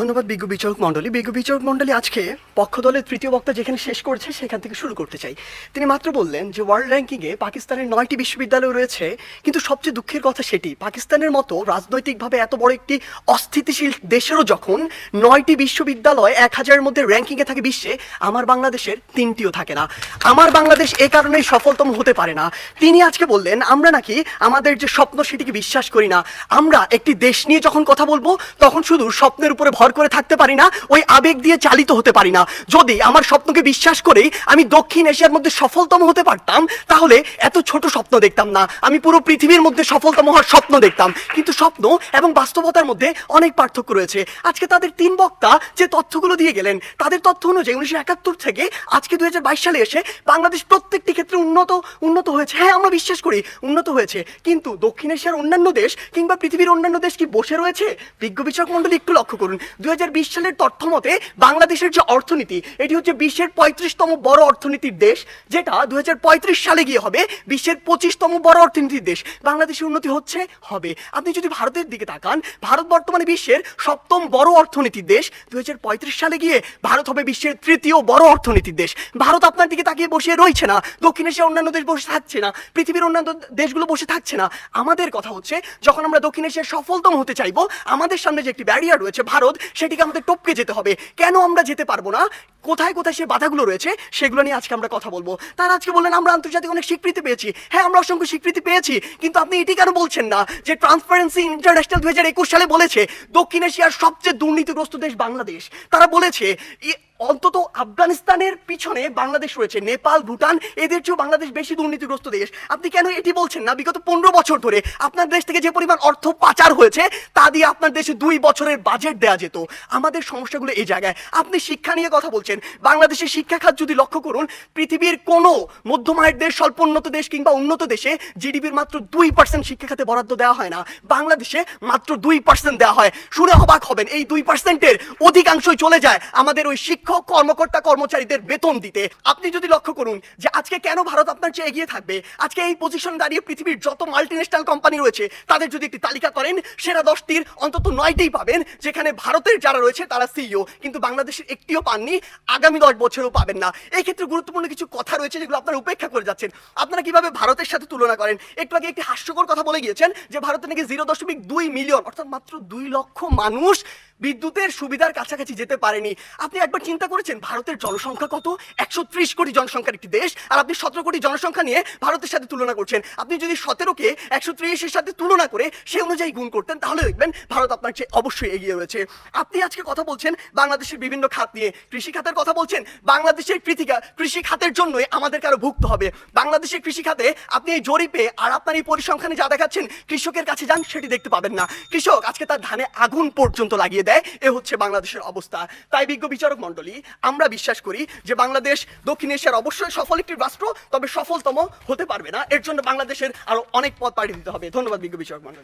ধন্যবাদ বিজ্ঞ বিচারক মণ্ডলী। বিজ্ঞ বিচারক মণ্ডলী আজকে পক্ষ দলের তৃতীয় বক্তা যেখানে শেষ করেছে সেখান থেকে শুরু করতে চাই। তিনি মাত্র বললেন যে ওয়ার্ল্ড র্যাঙ্কিংয়ে পাকিস্তানের 9টি বিশ্ববিদ্যালয় রয়েছে, কিন্তু সবচেয়ে দুঃখের কথা সেটি পাকিস্তানের মতো রাজনৈতিকভাবে এত বড় একটি অস্থিতিশীল দেশেরও যখন 9টি বিশ্ববিদ্যালয় 1000-এর মধ্যে র্যাঙ্কিংয়ে থাকে বিশ্বে, আমার বাংলাদেশের 3টিও থাকে না। আমার বাংলাদেশ এ কারণেই সফলতম হতে পারে না। তিনি আজকে বললেন আমরা নাকি আমাদের যে স্বপ্ন সেটিকে বিশ্বাস করি না। আমরা একটি দেশ নিয়ে যখন কথা বলবো তখন শুধু স্বপ্নের উপরে ভর করে থাকতে পারি না, ওই আবেগ দিয়ে চালিত হতে পারি না। যদি আমার স্বপ্নকে বিশ্বাস করেই আমি দক্ষিণ এশিয়ার মধ্যে সফলতম হতে পারতাম তাহলে এত ছোট স্বপ্ন দেখতাম না, আমি পুরো পৃথিবীর মধ্যে সফলতম হওয়ার স্বপ্ন দেখতাম। কিন্তু স্বপ্ন এবং বাস্তবতার মধ্যে অনেক পার্থক্য রয়েছে। আজকে তাদের 3 বক্তা যে তথ্যগুলো দিয়ে গেলেন তাদের তথ্য অনুযায়ী 1971 থেকে আজকে 2022 সালে এসে বাংলাদেশ প্রত্যেকটি ক্ষেত্রে উন্নত হয়েছে। হ্যাঁ, আমরা বিশ্বাস করি উন্নত হয়েছে, কিন্তু দক্ষিণ এশিয়ার অন্যান্য দেশ কিংবা পৃথিবীর অন্যান্য দেশ কি বসে রয়েছে? বিজ্ঞ বিচারক মণ্ডলী একটু লক্ষ্য করুন, 2020 সালের তথ্য মতে বাংলাদেশের যে অর্থনীতি এটি হচ্ছে বিশ্বের 35তম বড় অর্থনীতির দেশ, যেটা 2035 সালে গিয়ে হবে বিশ্বের 25তম বড় অর্থনীতির দেশ। বাংলাদেশের উন্নতি হবে। আপনি যদি ভারতের দিকে তাকান, ভারত বর্তমানে বিশ্বের 7ম বড় অর্থনীতির দেশ, 2035 সালে গিয়ে ভারত হবে বিশ্বের 3য় বড় অর্থনীতির দেশ। ভারত আপনার দিকে তাকিয়ে বসে রয়েছে না, দক্ষিণ এশিয়ার অন্যান্য দেশ বসে থাকছে না, পৃথিবীর অন্যান্য দেশগুলো বসে থাকছে না। আমাদের কথা হচ্ছে যখন আমরা দক্ষিণ এশিয়ার সফলতম হতে চাইবো, আমাদের সামনে যে একটি ব্যারিয়ার রয়েছে ভারত, সেটিকে আমাদের টপকে যেতে হবে। কেন আমরা যেতে পারবো না, কোথায় কোথায় সে বাধাগুলো রয়েছে সেগুলো নিয়ে আজকে আমরা কথা বলবো। তারা আজকে বললেন আমরা আন্তর্জাতিক অনেক স্বীকৃতি পেয়েছি। হ্যাঁ, আমরা অসংখ্য স্বীকৃতি পেয়েছি, কিন্তু আপনি এটি কেন বলছেন না যে ট্রান্সপারেন্সি ইন্টারন্যাশনাল 2021 সালে বলেছে দক্ষিণ এশিয়ার সবচেয়ে দুর্নীতিগ্রস্ত দেশ বাংলাদেশ। তারা বলেছে অন্তত আফগানিস্তানের পিছনে বাংলাদেশ রয়েছে, নেপাল, ভুটান এদের চেয়েও বাংলাদেশ বেশি দুর্নীতিগ্রস্ত দেশ। আপনি কেন এটি বলছেন না? বিগত 15 বছর ধরে আপনার দেশ থেকে যে পরিমাণ অর্থ পাচার হয়েছে তা দিয়ে আপনার দেশে 2 বছরের বাজেট দেওয়া যেত। আমাদের সমস্যাগুলো এই জায়গায়। আপনি শিক্ষা নিয়ে কথা বলছেন, বাংলাদেশের শিক্ষা খাত যদি লক্ষ্য করুন, পৃথিবীর কোনো মধ্যম আয়ের দেশ, স্বল্পোন্নত দেশ কিংবা উন্নত দেশে জিডিপির মাত্র 2% শিক্ষা খাতে বরাদ্দ দেওয়া হয় না, বাংলাদেশে মাত্র 2% দেওয়া হয়। শুনে অবাক হবেন, এই 2%-এর অধিকাংশই চলে যায় আমাদের ওই শিক্ষক কর্মকর্তা কর্মচারীদের বেতন দিতে। আপনি যদি লক্ষ্য করুন যে আজকে কেন ভারত আপনার চেয়ে এগিয়ে থাকবে, আজকে এই পজিশন দাঁড়িয়ে পৃথিবীর যত মাল্টিন্যাশনাল কোম্পানি রয়েছে তাদের যদি একটি তালিকা করেন, সেরা 10টির অন্তত 9টিই পাবেন যেখানে ভারতের যারা রয়েছে তারা সিইও, কিন্তু বাংলাদেশের একটিও পাননি, আগামী 10 বছরেও পাবেন না। এই ক্ষেত্রে গুরুত্বপূর্ণ কিছু কথা রয়েছে যেগুলো আপনারা উপেক্ষা করে যাচ্ছেন। আপনারা কিভাবে ভারতের সাথে তুলনা করেন? একটু আগে একটি হাস্যকর কথা বলে গিয়েছেন যে ভারতে নাকি 0.2 মিলিয়ন অর্থাৎ মাত্র 2 লক্ষ মানুষ বিদ্যুতের সুবিধার কাছাকাছি যেতে পারেনি। আপনি একবার চিন্তা করেছেন ভারতের জনসংখ্যা কত? 130 কোটি জনসংখ্যার একটি দেশ, আর আপনি 17 কোটি জনসংখ্যা নিয়ে ভারতের সাথে তুলনা করছেন। আপনি যদি 17কে 130-এর সাথে তুলনা করে সে অনুযায়ী গুণ করতেন তাহলে দেখবেন ভারত আপনার চেয়ে অবশ্যই এগিয়ে রয়েছে। আপনি আজকে কথা বলছেন বাংলাদেশের বিভিন্ন খাত নিয়ে, কৃষি খাতের কথা বলছেন। বাংলাদেশের কৃষি খাতের জন্যই আমাদেরকে আরো ভুগতে হবে। বাংলাদেশের কৃষি খাতে আপনি এই জরিপে আর আপনার এই পরিসংখ্যানে যা দেখাচ্ছেন, কৃষকের কাছে যান সেটি দেখতে পাবেন না। কৃষক আজকে তার ধানে আগুন পর্যন্ত লাগিয়ে দেয়। এ হচ্ছে বাংলাদেশের অবস্থা। তাই বিজ্ঞ বিচারক মণ্ডলী, আমরা বিশ্বাস করি যে বাংলাদেশ দক্ষিণ এশিয়ার অবশ্যই সফল একটি রাষ্ট্র, তবে সফলতম হতে পারবে না। এর জন্য বাংলাদেশের আরো অনেক পথ পাড়ি দিতে হবে। ধন্যবাদ বিজ্ঞ বিচারক মণ্ডলী।